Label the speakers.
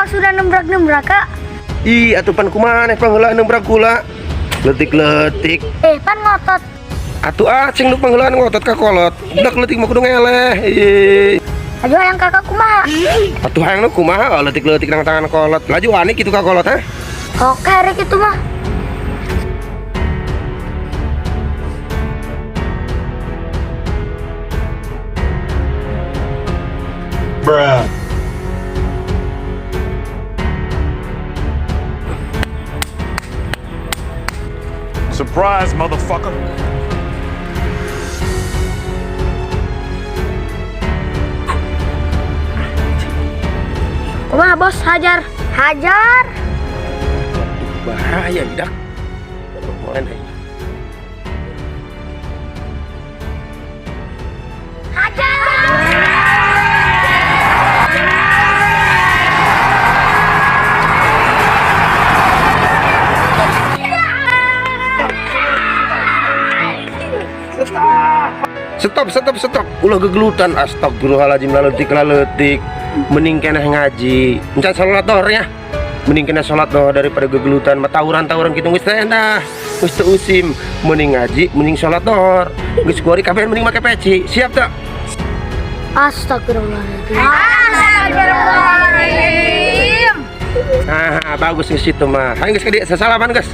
Speaker 1: sudah nembrak-nembrak, Kak.
Speaker 2: Ih, atuh pan kumaneh pangheulaan nembrak kula. Letik-letik.
Speaker 1: Pan ngotot.
Speaker 2: Atuh acing nu pangheulaan ngotot ka kolot. Udah letik mah kudu ngeleh. Ih.
Speaker 1: Aduh yang kakak kumaha.
Speaker 2: Atuh hayang nu kumaha letik-letik nang tangan kolot. Laju wani kitu ka kolot, ha?
Speaker 1: Oke, hari itu mah.
Speaker 3: Bruh. Surprise, motherfucker.
Speaker 1: Kumaha, Bos? Hajar. Hajar.
Speaker 2: Bahaya dak. Mana? Stop. Ulah gegelutan. Astagfirullahaladzim, laletik. Mending keneh ngaji. Encan salat dohor ya. Mending kena salat dohor daripada gegelutan. Tawuran gitu geus teh dah. Geus teu usim. Mending ngaji, mending salat dohor. Geus kuari kabeh mending make peci. Siap teu?
Speaker 1: Astagfirullahaladzim.
Speaker 2: Bagus geus situ mah. Hayu geus ka dieu sasalaman geus.